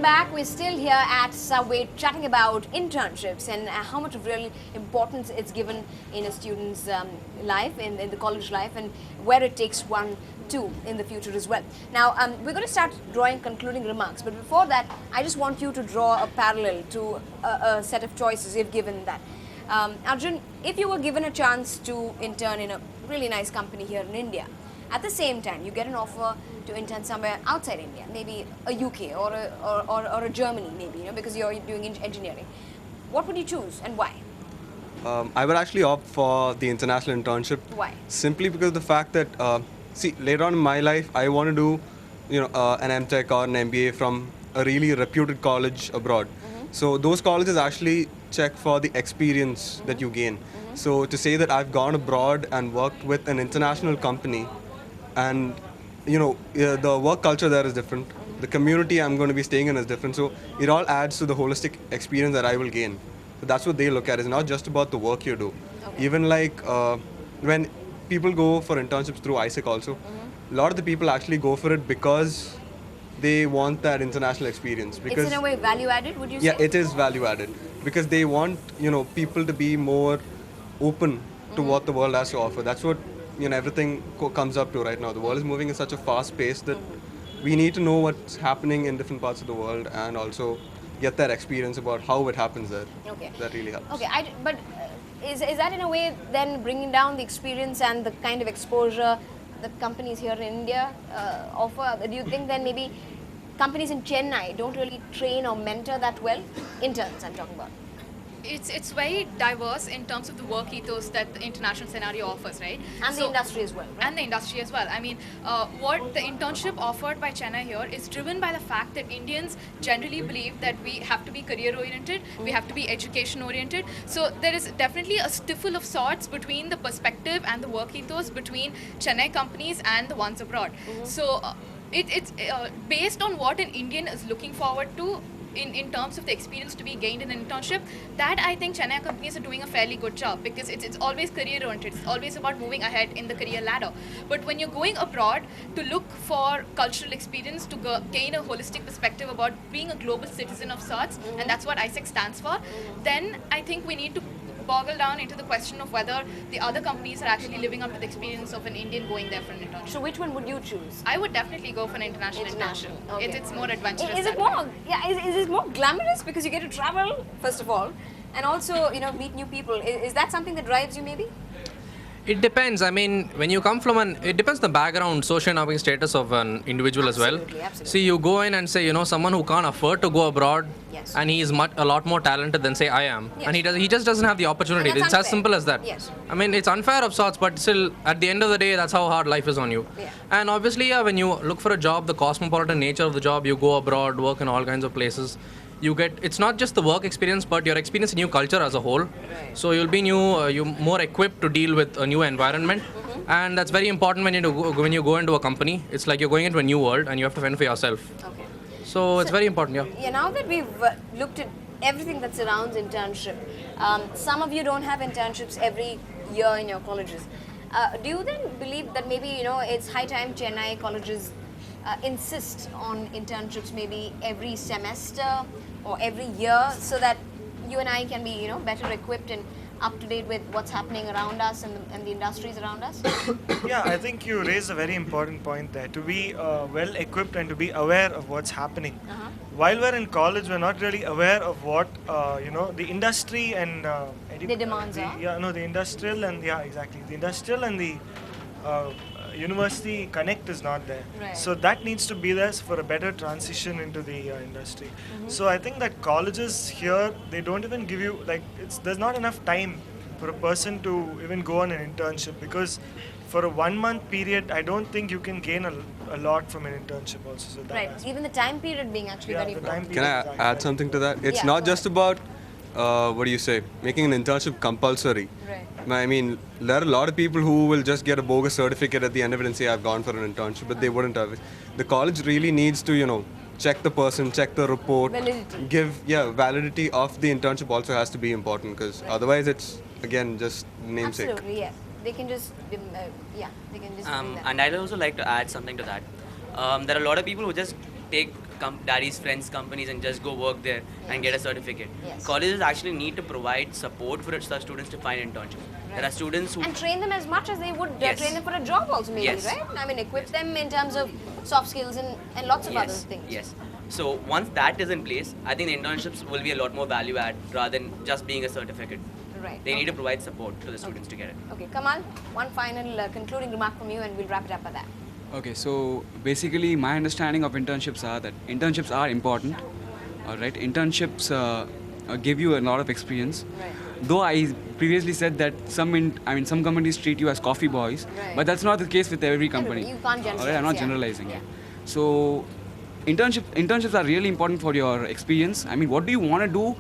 welcome back. We're still here at Subway chatting about internships and how much of real importance it's given in a student's life, in the college life, and where it takes one to in the future as well. Now, we're going to start drawing concluding remarks, but before that, I just want you to draw a parallel to a set of choices if given that. Arjun, if you were given a chance to intern in a really nice company here in India, at the same time, you get an offer to intern somewhere outside India, maybe a UK or a Germany, maybe, because you're doing engineering. What would you choose and why? I would actually opt for the international internship. Why? Simply because of the fact that, later on in my life, I want to do, an MTech or an MBA from a really reputed college abroad. So those colleges actually check for the experience that you gain. So to say that I've gone abroad and worked with an international company, and the work culture there is different, the community I'm going to be staying in is different, so it all adds to the holistic experience that I will gain. So that's what they look at. It's not just about the work you do. Okay. Even like when people go for internships through ISEC also, a lot of the people actually go for it because they want that international experience. Because It's in a way value added, would you say? yeah, it is value added because they want people to be more open to what the world has to offer. That's what everything comes up to right now. The world is moving at such a fast pace that we need to know what's happening in different parts of the world and also get that experience about how it happens there. Okay. That really helps. Okay, but is that in a way then bringing down the experience and the kind of exposure that companies here in India offer? Do you think then maybe companies in Chennai don't really train or mentor that well? Interns, I'm talking about. It's very diverse in terms of the work ethos that the international scenario offers, right? And the industry as well, right? And the industry as well. I mean, what the internship offered by Chennai here is driven by the fact that Indians generally believe that we have to be career oriented, we have to be education oriented. So there is definitely a stifle of sorts between the perspective and the work ethos between Chennai companies and the ones abroad. So it's based on what an Indian is looking forward to in terms of the experience to be gained in an internship, that I think Chennai companies are doing a fairly good job because it's always career oriented. It's always about moving ahead in the career ladder. But when you're going abroad to look for cultural experience, to gain a holistic perspective about being a global citizen of sorts, and that's what ISEC stands for, then I think we need to boggle down into the question of whether the other companies are actually living up to the experience of an Indian going there for an internship. So which one would you choose? I would definitely go for an international International, internship. okay. It's more adventurous. Is it that way. more? Yeah, is it more glamorous because you get to travel first of all, and also meet new people? Is that something that drives you maybe? It depends. I mean, when you come from it depends the background, socioeconomic status of an individual Absolutely, as well. absolutely. See, you go in and say, someone who can't afford to go abroad, Yes. and he is a lot more talented than say I am, Yes. and he just doesn't have the opportunity. And that's It's as unfair. simple as that. Yes. I mean, it's unfair of sorts, but still, at the end of the day, that's how hard life is on you. Yeah. And obviously, when you look for a job, the cosmopolitan nature of the job, you go abroad, work in all kinds of places. It's not just the work experience, but your experience in new culture as a whole. Right. So you'll be you're more equipped to deal with a new environment, and that's very important when you go into a company. It's like you're going into a new world, and you have to fend for yourself. Okay. So it's very important, yeah. Yeah, now that we've looked at everything that surrounds internship, some of you don't have internships every year in your colleges. Do you then believe that maybe, it's high time Chennai colleges insist on internships maybe every semester or every year so that you and I can be, better equipped and up to date with what's happening around us and the industries around us? Yeah, I think you raise a very important point there. To be well equipped and to be aware of what's happening. While we're in college, we're not really aware of what the industry and The demands are? Yeah, no, the industrial and exactly the industrial and the university connect is not there. Right. So that needs to be there for a better transition into the industry. So I think that colleges here, they don't even give you there's not enough time for a person to even go on an internship because for a 1 month period, I don't think you can gain a lot from an internship also. So that Right. aspect. Even the time period being actually very the time important. Can period. I add something to that? It's Yeah, not go just about, making an internship compulsory. Right. I mean, there are a lot of people who will just get a bogus certificate at the end of it and say, I've gone for an internship, but they wouldn't have it. The college really needs to, check the person, check the report, Validity. validity of the internship also has to be important because otherwise it's, again, just namesake. Absolutely, yes. They can just, they can just bring that. And I'd also like to add something to that. There are a lot of people who just take daddy's friends' companies and just go work there and get a certificate. Yes. Colleges actually need to provide support for such students to find internships. There are students who And train them as much as they would Yes. train them for a job also maybe, Yes. right? I mean, equip them in terms of soft skills and lots of other things. Yes. So once that is in place, I think the internships will be a lot more value add rather than just being a certificate. Right. They need to provide support to the students to get it. Okay, Kamal, one final concluding remark from you and we'll wrap it up at that. Okay, so basically my understanding of internships are that internships are important. All right, internships give you a lot of experience. Right. Though I previously said that some companies treat you as coffee boys, Right. but that's not the case with every company. You can't generalize. All right, I'm not yeah. generalizing. Yeah. So internships are really important for your experience. I mean, what do you want to do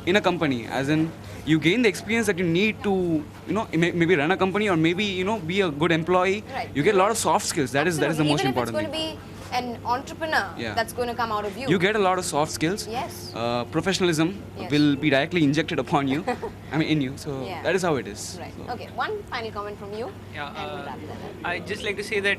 in a company? As in, you gain the experience that you need to, maybe run a company or maybe be a good employee. Right. You get a lot of soft skills. That is the Absolutely. most Even important if thing. it's going to be an entrepreneur Yeah. that's going to come out of you. You get a lot of soft skills. Yes. Professionalism Yes. will be directly injected upon you. In you. So Yeah. that is how it is. Right. So. Okay, one final comment from you. Yeah, and we'll wrap it up. I'd just like to say that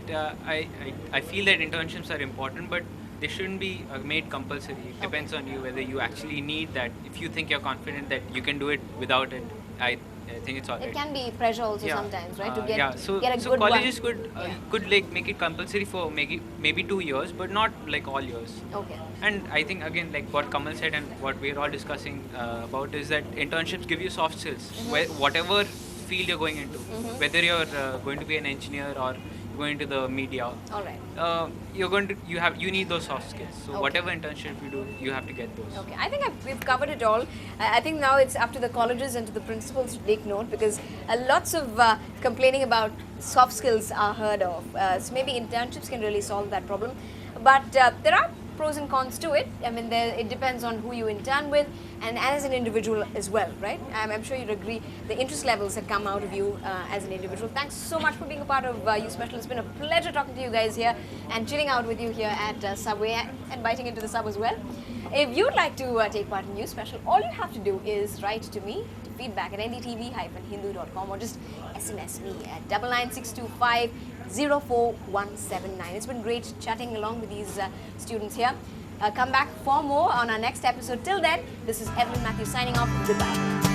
I feel that internships are important, but they shouldn't be made compulsory. It depends on you whether you actually need that. If you think you're confident that you can do it without it, I think it's alright. It can be pressure also sometimes, right? To get, so get a so good colleges one. could like make it compulsory for maybe 2 years, but not like all years. Okay. And I think again, like what Kamal said and what we're all discussing about is that internships give you soft skills. Whatever field you're going into, whether you're going to be an engineer or going into the media, All right. you need those soft skills. So Okay. whatever internship you do, you have to get those. Okay, I think we've covered it all. I think now it's up to the colleges and to the principals to take note because lots of complaining about soft skills are heard of. So maybe internships can really solve that problem. But there are pros and cons to it. I mean, it depends on who you intern with and as an individual as well, right? I'm sure you'd agree the interest levels that come out of you as an individual. Thanks so much for being a part of Uspl. It's been a pleasure talking to you guys here and chilling out with you here at Subway and biting into the sub as well. If you'd like to take part in Uspl, all you have to do is write to me, to feedback at ndtv-hindu.com or just SMS me at 99625 04179. It's been great chatting along with these students here. Come back for more on our next episode. Till then, this is Evelyn Matthews signing off. Goodbye.